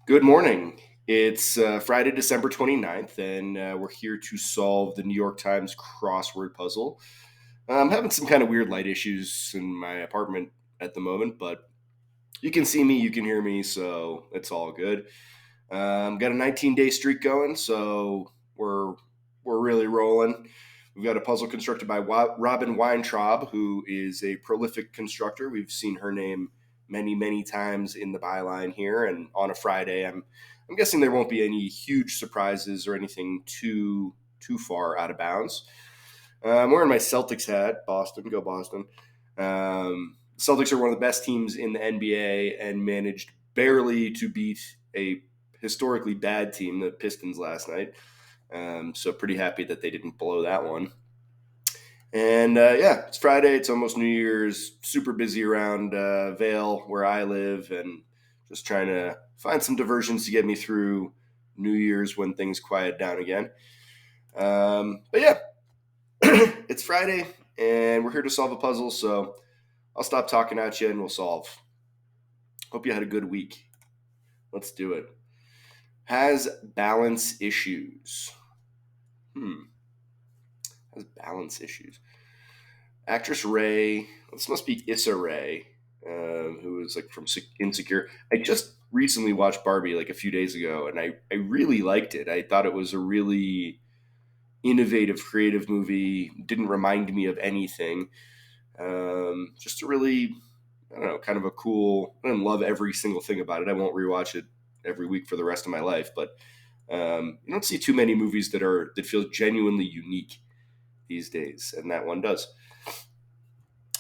Good morning. It's Friday, December 29th, and we're here to solve the New York Times crossword puzzle. I'm having some kind of weird light issues in my apartment at the moment, but you can see me, you can hear me, so it's all good. Got a 19-day streak going, so we're really rolling. We've got a puzzle constructed by Robin Weintraub, who is a prolific constructor. We've seen her name many times in the byline here, and on a Friday, I'm guessing there won't be any huge surprises or anything too far out of bounds. I'm wearing my Celtics hat. Boston, go Boston. Celtics are one of the best teams in the NBA and managed barely to beat a historically bad team, the Pistons, last night. So pretty happy that they didn't blow that one. And yeah, it's Friday. It's almost New Year's. Super busy around Vale, where I live, and just trying to find some diversions to get me through New Year's when things quiet down again. But yeah, it's Friday, and we're here to solve a puzzle. So I'll stop talking at you, and we'll solve. Hope you had a good week. Let's do it. Has balance issues. Has balance issues. Actress Ray, this must be Issa Rae, who is like from Insecure. I just recently watched Barbie like a few days ago, and I really liked it. I thought it was a really innovative, creative movie. Didn't remind me of anything. Just a really, I don't know, kind of a cool. I didn't love every single thing about it. I won't rewatch it every week for the rest of my life, but you don't see too many movies that feel genuinely unique these days, and that one does.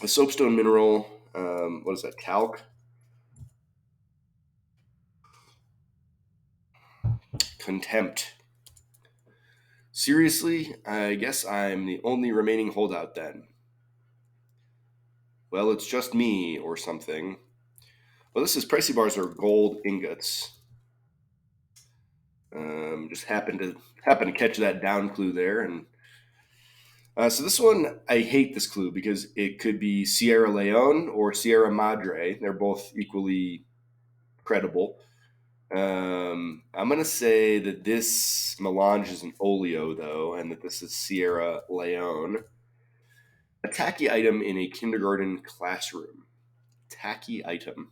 A soapstone mineral. What is that? Talc. Contempt. Seriously, I guess I'm the only remaining holdout then. Well, it's just me or something. Well, this is pricey bars are gold ingots. Just happened to catch that down clue there, and so this one I hate this clue because it could be Sierra Leone or Sierra Madre. They're both equally credible. I'm gonna say that this melange is an oleo though, and that this is Sierra Leone. A tacky item in a kindergarten classroom. Tacky item.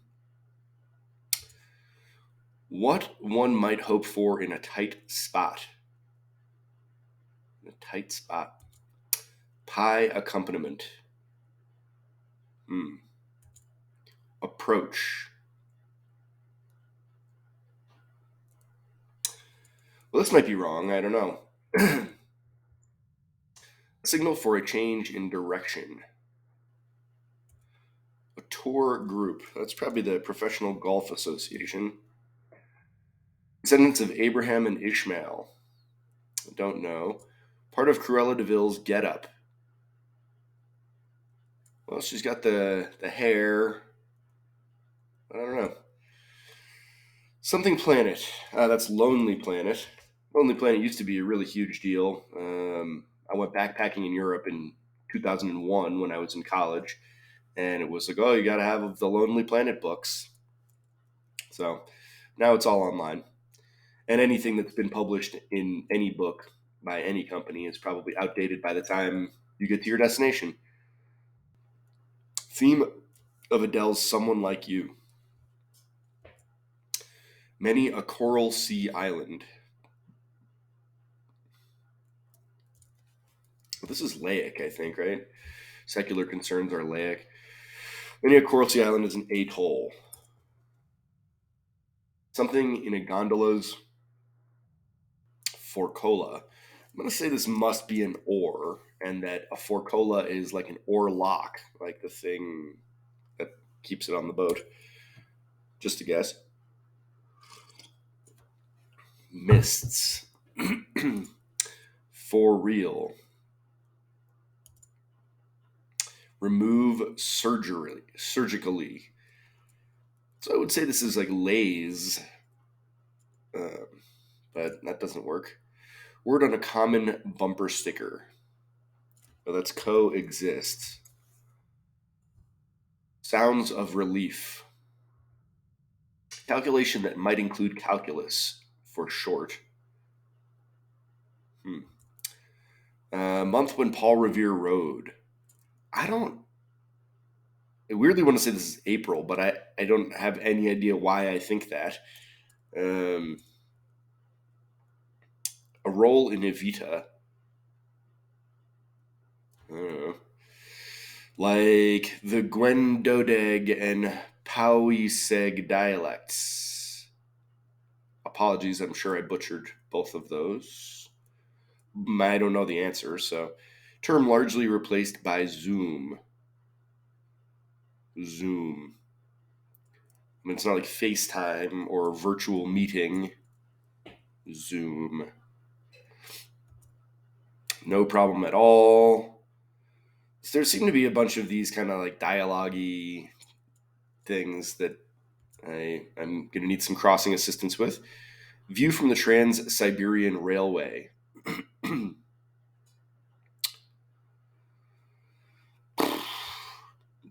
What one might hope for in a tight spot. In a tight spot. Pie accompaniment. Approach. Well, this might be wrong. I don't know. A signal for a change in direction. A tour group. That's probably the Professional Golf Association. Descendants of Abraham and Ishmael. I don't know. Part of Cruella de Vil's Get Up. Well, she's got the hair. I don't know. Something Planet. That's Lonely Planet. Lonely Planet used to be a really huge deal. I went backpacking in Europe in 2001 when I was in college, and it was like, oh, you got to have the Lonely Planet books. So now it's all online, and anything that's been published in any book by any company is probably outdated by the time you get to your destination. Theme of Adele's Someone Like You. Many a coral sea island. Well, this is laic, I think, right? Secular concerns are laic. Many a coral sea island is an atoll. Something in a gondola's forcola. I'm going to say this must be an oar, and that a forcola is like an oar lock, like the thing that keeps it on the boat. Just a guess. Mists. For real. Remove surgically. So I would say this is like lays, but that doesn't work. Word on a common bumper sticker. Oh, that's coexist. Sounds of relief. Calculation that might include calculus for short. Hmm. Month when Paul Revere rode. I don't. I weirdly want to say this is April, but I don't have any idea why I think that. Um, a role in Evita. I don't know. Like the Gwendodeg and Pauiseg dialects. Apologies, I'm sure I butchered both of those. I don't know the answer, so. Term largely replaced by Zoom. Zoom. I mean, it's not like FaceTime or virtual meeting. Zoom. No problem at all. So there seem to be a bunch of these kind of like dialogue-y things that I'm going to need some crossing assistance with. View from the Trans-Siberian Railway.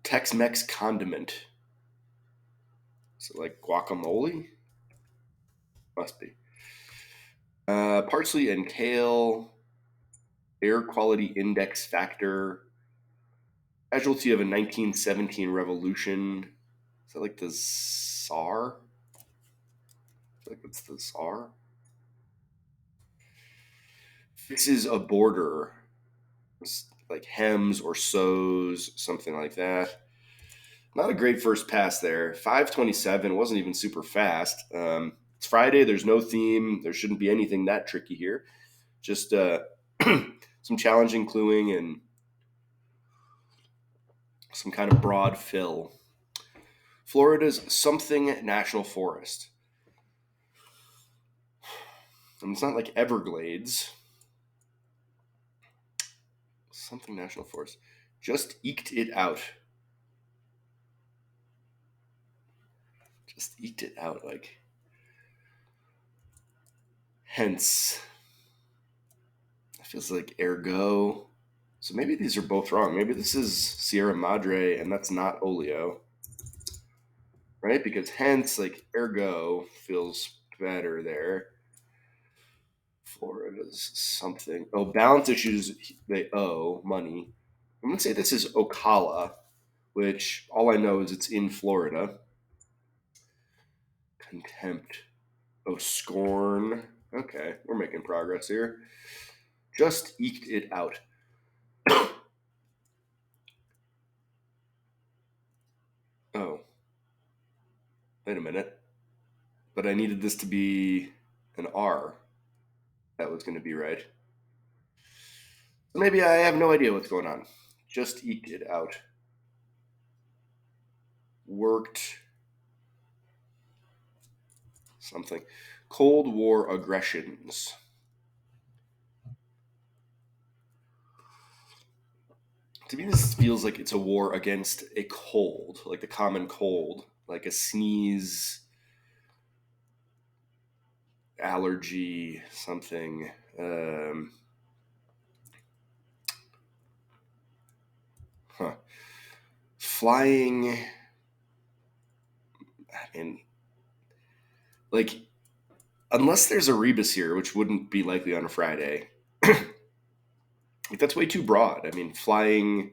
Tex-Mex condiment. So like guacamole? Must be. Parsley and kale. Air quality index factor. Casualty of a 1917 revolution. Is that like the Tsar? I feel like it's the Tsar. Fixes a border. It's like hems or sews, something like that. Not a great first pass there. 5:27 wasn't even super fast. It's Friday. There's no theme. There shouldn't be anything that tricky here. Just some challenging cluing and some kind of broad fill. Florida's something national forest. And it's not like Everglades. Something national forest. Just eked it out. Just eked it out. Like, hence. It feels like ergo. So maybe these are both wrong. Maybe this is Sierra Madre and that's not oleo. Right? Because hence, like, ergo feels better there. Florida's something. Oh, balance issues, they owe money. I'm going to say this is Ocala, which all I know is it's in Florida. Contempt. Oh, scorn. Okay, we're making progress here. Just eked it out. Oh, wait a minute. But I needed this to be an R. That was going to be right. Maybe I have no idea what's going on. Just eked it out. Worked something. Cold War aggressions. To me, this feels like it's a war against a cold, like the common cold, like a sneeze, allergy, something. Huh. Flying. I mean, like, unless there's a rebus here, which wouldn't be likely on a Friday, like, that's way too broad. I mean, flying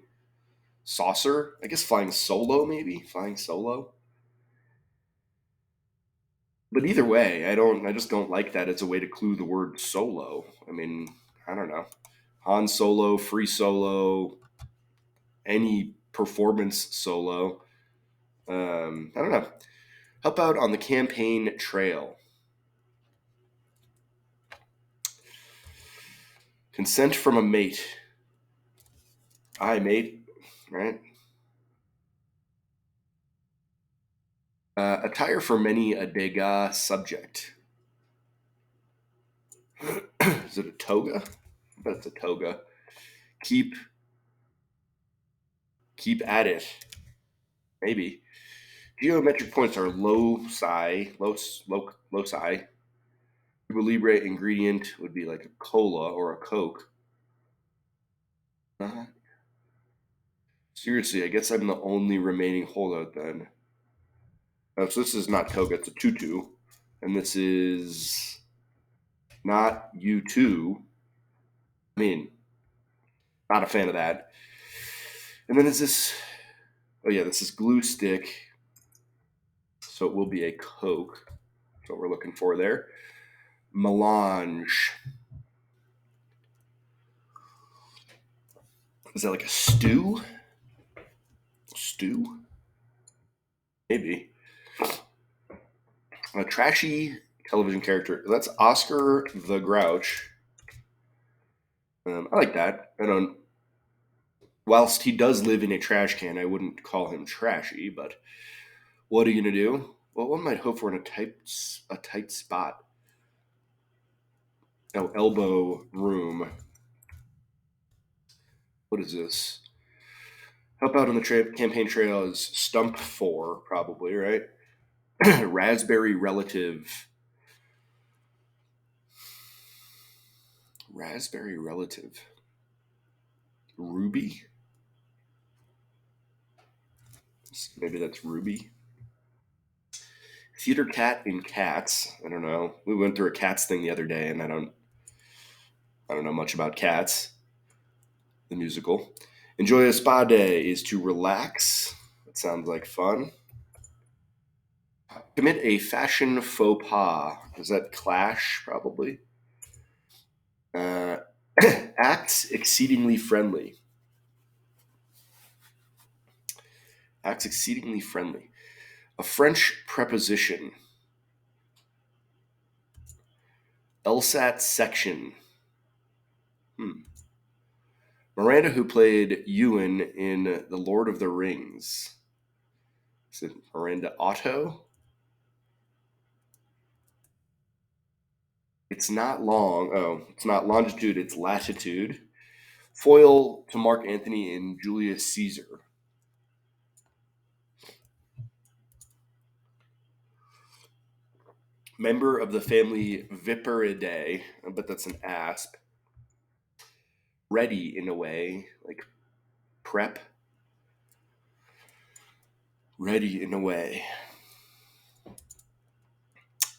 saucer, I guess flying solo, maybe? Flying solo? But either way, I just don't like that as a way to clue the word solo. I mean, I don't know. Han Solo, Free Solo, any performance solo. I don't know. Help out on the campaign trail. Consent from a mate. Aye, mate. Right? Attire for many a Degas subject. Is it a toga? I bet it's a toga. Keep at it. Maybe. Geometric points are loci. Cuba Libre ingredient would be like a cola or a Coke. Uh-huh. Seriously, I guess I'm the only remaining holdout then. Oh, so this is not toga, it's a tutu. And this is not you too. I mean, not a fan of that. And then is this, oh yeah, this is glue stick. So it will be a Coke. That's what we're looking for there. Melange. Is that like a stew? Stew? Maybe. A trashy television character. That's Oscar the Grouch. I like that. I don't. Whilst he does live in a trash can, I wouldn't call him trashy. But what are you gonna do? Well, one might hope for in a tight spot. Oh, elbow room. What is this? Help out on the campaign trail is stump four, probably right. Raspberry relative. Raspberry relative. Ruby. Maybe that's Ruby. Theater cat in Cats. I don't know. We went through a Cats thing the other day, and I don't know much about Cats, the musical. Enjoy a spa day is to relax. That sounds like fun. Commit a fashion faux pas. Is that clash? Probably. Uh, acts exceedingly friendly. Acts exceedingly friendly. A French preposition. LSAT section. Miranda, who played Ewan in The Lord of the Rings. Is it Miranda Otto? It's not long. Oh, it's not longitude, it's latitude. Foil to Mark Antony and Julius Caesar. Member of the family Viperidae, but that's an asp. Ready in a way, like prep. Ready in a way.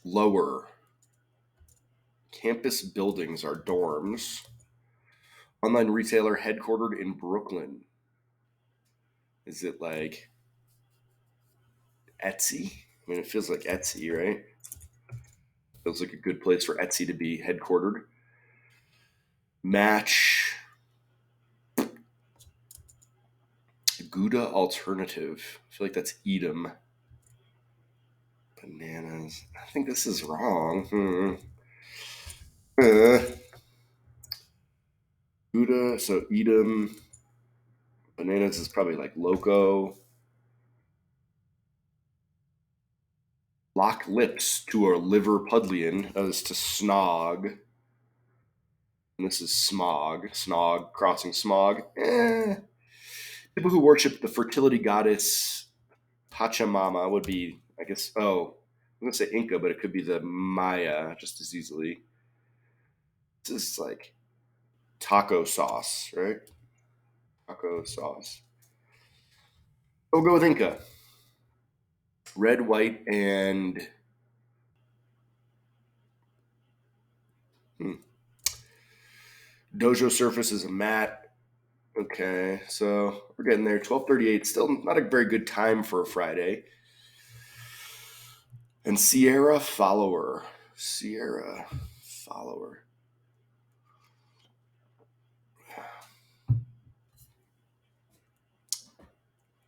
Lower. Campus buildings are dorms. Online retailer headquartered in Brooklyn. Is it like Etsy? I mean, it feels like Etsy, right? Feels like a good place for Etsy to be headquartered. Match. Gouda alternative. I feel like that's Edam. Bananas. I think this is wrong. Gouda, so Edam. Bananas is probably like loco. Lock lips to a Liverpudlian as to snog. And this is smog. Snog, crossing smog. People who worship the fertility goddess Pachamama would be, I guess, oh, I'm going to say Inca, but it could be the Maya just as easily. This is like taco sauce, right? Taco sauce. We'll go with Inca. Red, white, and dojo surface is a matte. Okay, so we're getting there. 12:38. Still not a very good time for a Friday. And Sierra follower. Sierra follower.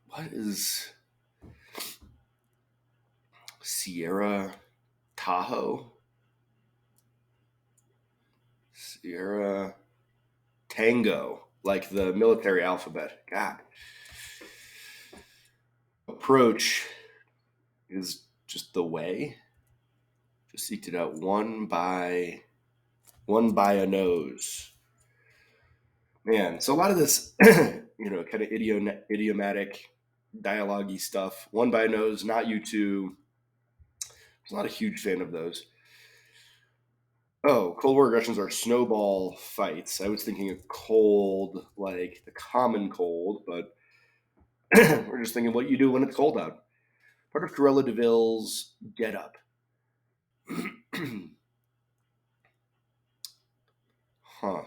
What is Sierra Tahoe? Sierra Tango, like the military alphabet. God. Approach is just the way. Just eked it out one by a nose. Man, so a lot of this, kind of idiomatic, dialogue-y stuff. One by a nose, not you two. I'm not a huge fan of those. Oh, Cold War aggressions are snowball fights. I was thinking of cold, like the common cold, but we're just thinking what you do when it's cold out. Part of Cruella de Vil's Get Up. Huh.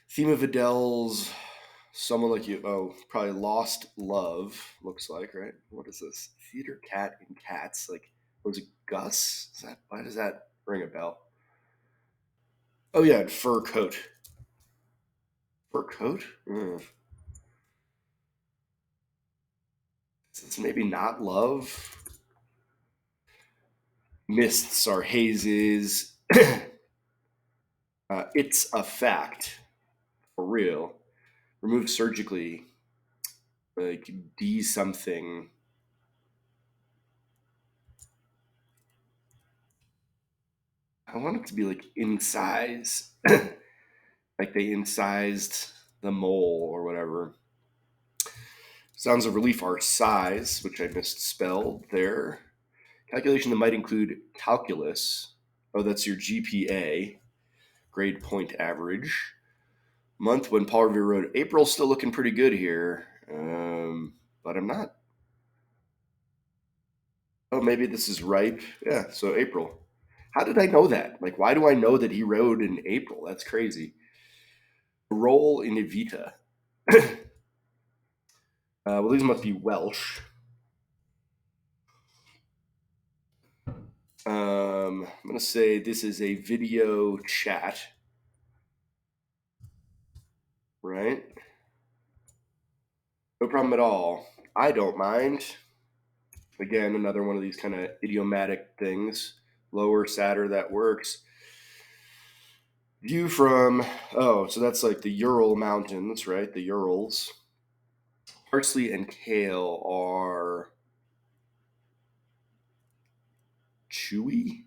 Theme of Adele's Someone Like You. Oh, probably Lost Love, looks like, right? What is this? Theater Cat and Cats. Like, was it Gus? Why does that ring a bell? Oh, yeah, and Fur Coat. Fur Coat? Is this maybe not love? Mists are hazes. It's a fact. For real. Removed surgically. Like, D something. I want it to be like incise. Like they incised the mole or whatever. Sounds of relief are size, which I misspelled there. Calculation that might include calculus. Oh, that's your GPA, grade point average. Month when Paul Revere wrote, April's still looking pretty good here. But I'm not. Oh, maybe this is ripe. Yeah, so April. How did I know that? Like, why do I know that he wrote in April? That's crazy. Role in Evita. Well, these must be Welsh. I'm going to say this is a video chat, right? No problem at all. I don't mind. Again, another one of these kind of idiomatic things. Lower, sadder, that works. View from, oh, so that's like the Ural Mountains, right? The Urals. Parsley and kale are chewy.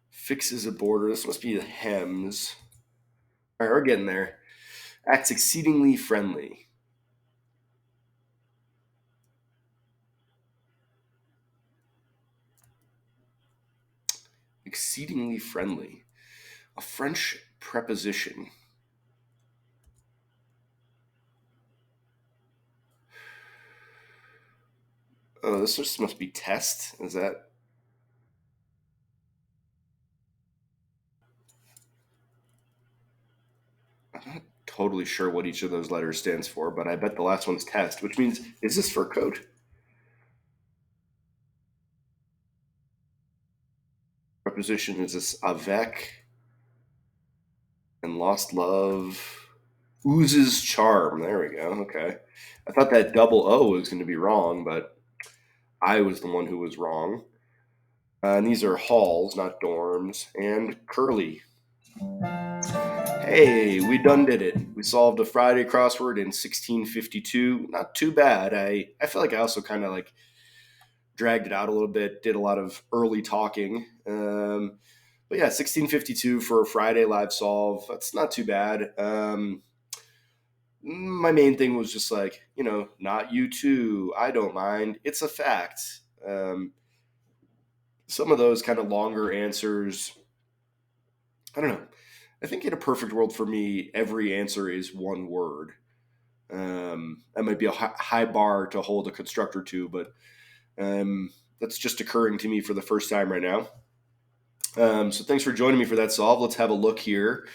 Fixes a border. This must be the hems. All right, we're getting there. Acts exceedingly friendly. Exceedingly friendly. A French preposition. Oh, this just must be test. Is that? I'm not totally sure what each of those letters stands for, but I bet the last one's test, which means, is this fur coat? Preposition is this avec and lost love. Oozes charm. There we go. Okay. I thought that double O was going to be wrong, but I was the one who was wrong. And these are halls, not dorms. And curly. Hey, we done did it. We solved a Friday crossword in 1652. Not too bad. I feel like I also kind of like dragged it out a little bit, did a lot of early talking. But yeah, 1652 for a Friday live solve. That's not too bad. My main thing was just like, not you too. I don't mind. It's a fact. Some of those kind of longer answers, I don't know. I think in a perfect world for me, every answer is one word. That might be a high bar to hold a constructor to, but that's just occurring to me for the first time right now. So thanks for joining me for that solve. Let's have a look here.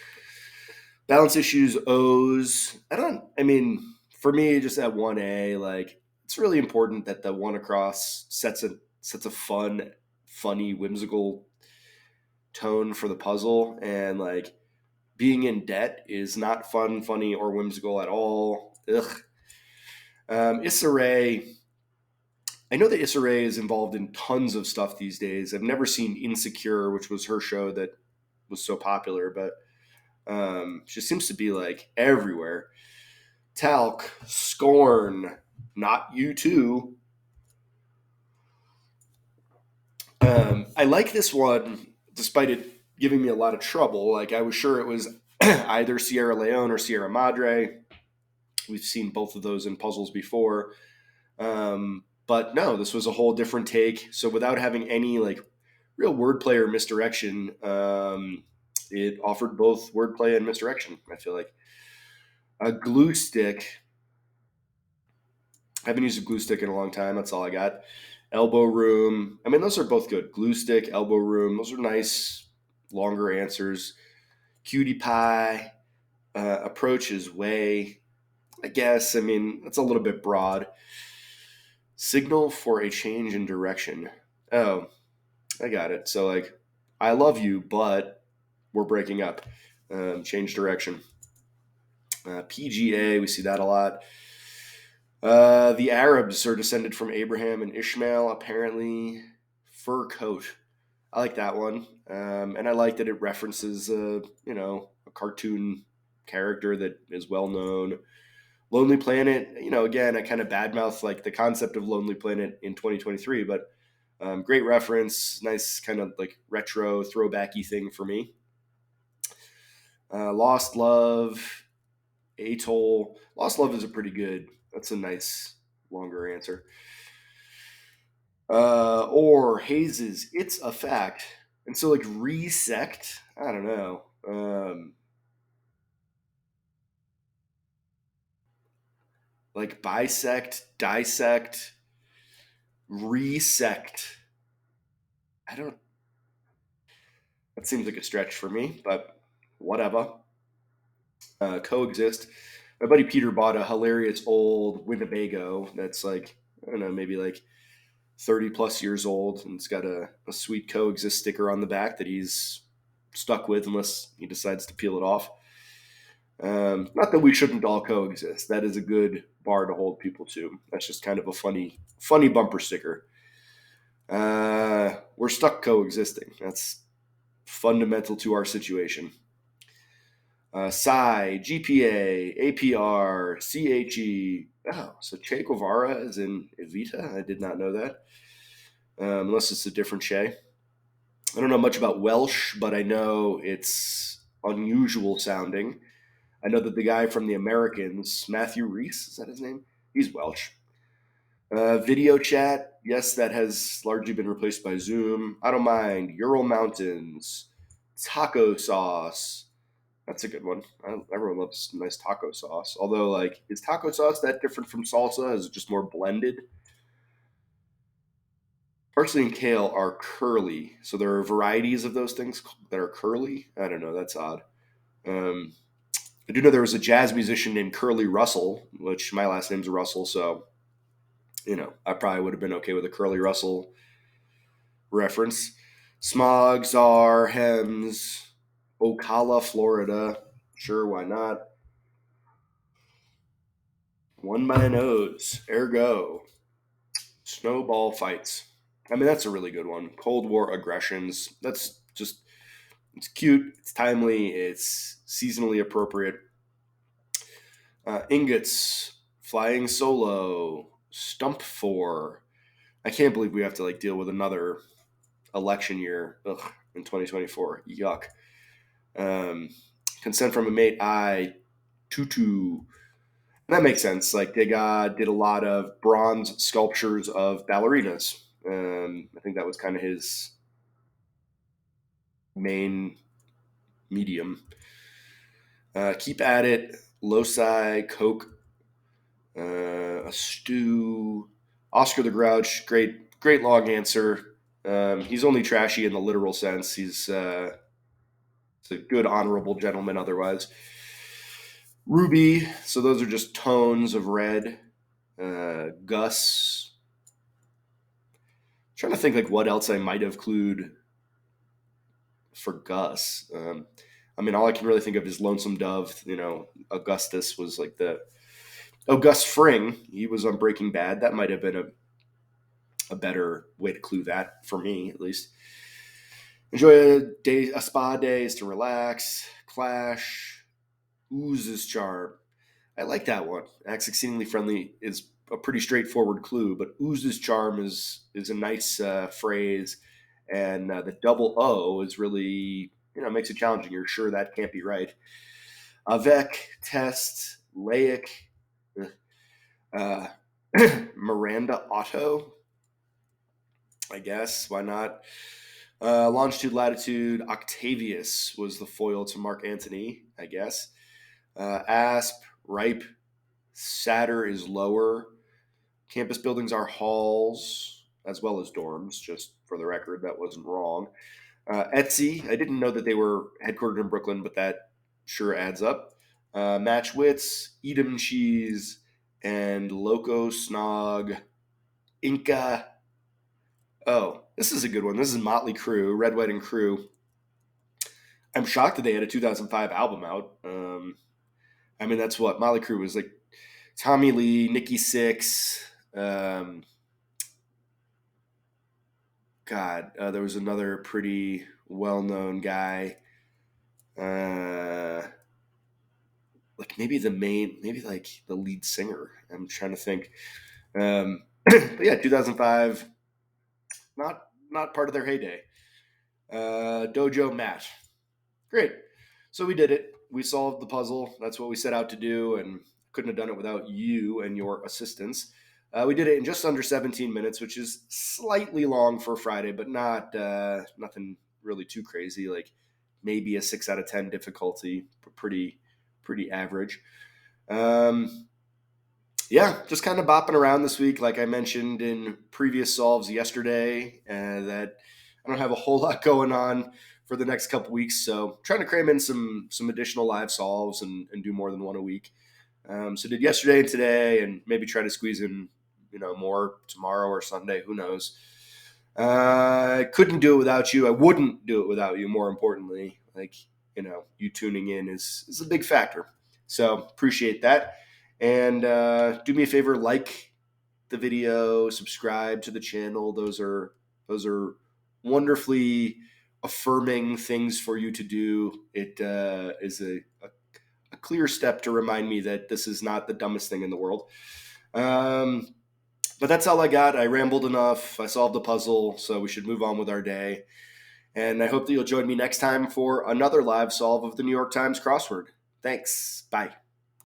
Balance issues, O's. For me, just at 1A, like it's really important that the one across sets a fun, funny, whimsical tone for the puzzle. And like being in debt is not fun, funny, or whimsical at all. Ugh. Issa Rae. I know that Issa Rae is involved in tons of stuff these days. I've never seen Insecure, which was her show that was so popular, but she seems to be like everywhere. Talc, Scorn, Not You Too. I like this one, despite it giving me a lot of trouble. Like I was sure it was either Sierra Leone or Sierra Madre. We've seen both of those in puzzles before. But no, this was a whole different take. So without having any like real wordplay or misdirection, it offered both wordplay and misdirection, I feel like. A glue stick. I haven't used a glue stick in a long time. That's all I got. Elbow room. I mean, those are both good. Glue stick, elbow room. Those are nice, longer answers. Cutie pie. Approach is way. I guess. I mean, that's a little bit broad. Signal for a change in direction. Oh, I got it. So, like, I love you, but we're breaking up. Change direction. PGA, we see that a lot. The Arabs are descended from Abraham and Ishmael, apparently. Fur coat. I like that one. And I like that it references, a cartoon character that is well known. Lonely Planet, again, I kind of badmouth like the concept of Lonely Planet in 2023, but great reference, nice kind of like retro throwbacky thing for me. Lost Love, Atoll. Lost Love is a pretty good. That's a nice longer answer. Or Hayes's It's a Fact. And so like resect, I don't know. Like bisect, dissect, resect. I don't That seems like a stretch for me, but whatever. Coexist. My buddy Peter bought a hilarious old Winnebago that's like, I don't know, maybe like 30 plus years old, and it's got a sweet coexist sticker on the back that he's stuck with unless he decides to peel it off. Not that we shouldn't all coexist. That is a good bar to hold people to. That's just kind of a funny bumper sticker. We're stuck coexisting. That's fundamental to our situation. Psi, GPA, APR, CHE. Oh, so Che Guevara is in Evita? I did not know that. Unless it's a different Che. I don't know much about Welsh, but I know it's unusual sounding. I know that the guy from The Americans, Matthew Reese, is that his name? He's Welsh. Video chat, yes, that has largely been replaced by Zoom. I don't mind. Ural Mountains, taco sauce. That's a good one. Everyone loves nice taco sauce. Although, like, is taco sauce that different from salsa? Is it just more blended? Parsley and kale are curly, so there are varieties of those things that are curly. I don't know. That's odd. Um, I do know there was a jazz musician named Curly Russell, which my last name's Russell, so I probably would have been okay with a Curly Russell reference. Smog, Czar, Hems, Ocala, Florida. Sure, why not? One by nose. Ergo. Snowball fights. I mean, that's a really good one. Cold War aggressions. That's just, it's cute. It's timely. It's seasonally appropriate. Ingots. Flying solo. Stump four. I can't believe we have to like deal with another election year. Ugh, in 2024. Yuck. Um, Consent from a mate. I tutu. And that makes sense. Like Degas did a lot of bronze sculptures of ballerinas. I think that was kind of his main medium. Keep at it. Loci, Coke, a stew. Oscar the Grouch. Great long answer. He's only trashy in the literal sense. He's a good, honorable gentleman otherwise. Ruby. So those are just tones of red. Gus. Trying to think like what else I might have clued for Gus. I mean, all I can really think of is Lonesome Dove. Augustus was like Gus Fring. He was on Breaking Bad. That might have been a better way to clue that for me, at least. Enjoy a spa days to relax. Clash. Oozes charm. I like that one. Acts exceedingly friendly is a pretty straightforward clue, but oozes charm is a nice phrase, and the double O is really makes it challenging. You're sure that can't be right. Avec, test, laic, uh, Miranda Otto, I guess. Why not? Longitude, latitude, Octavius was the foil to Mark Antony, I guess. Asp, ripe. Sadder is lower. Campus buildings are halls as well as dorms, just for the record, that wasn't wrong. Etsy, I didn't know that they were headquartered in Brooklyn, but that sure adds up. Match Wits, Edam Cheese, and Loco Snog, Inca. Oh, this is a good one. This is Motley Crue, Red, White, and Crew. I'm shocked that they had a 2005 album out. I mean, that's what Motley Crue was like. Tommy Lee, Nikki Sixx. There was another pretty well-known guy. Like maybe like the lead singer. I'm trying to think. But yeah, 2005, not part of their heyday. Dojo Matt. Great. So we did it. We solved the puzzle. That's what we set out to do, and couldn't have done it without you and your assistance. We did it in just under 17 minutes, which is slightly long for Friday, but not nothing really too crazy. Like maybe a 6 out of 10 difficulty, pretty average. Yeah, just kind of bopping around this week, like I mentioned in previous solves yesterday. That I don't have a whole lot going on for the next couple weeks, so trying to cram in some additional live solves and do more than one a week. So did yesterday and today, and maybe try to squeeze in more tomorrow or Sunday. Who knows? I couldn't do it without you. I wouldn't do it without you. More importantly, like you tuning in is a big factor. So appreciate that. And do me a favor, like the video, subscribe to the channel. Those are wonderfully affirming things for you to do. It is a clear step to remind me that this is not the dumbest thing in the world. But that's all I got. I rambled enough. I solved the puzzle, so we should move on with our day. And I hope that you'll join me next time for another live solve of the New York Times crossword. Thanks. Bye.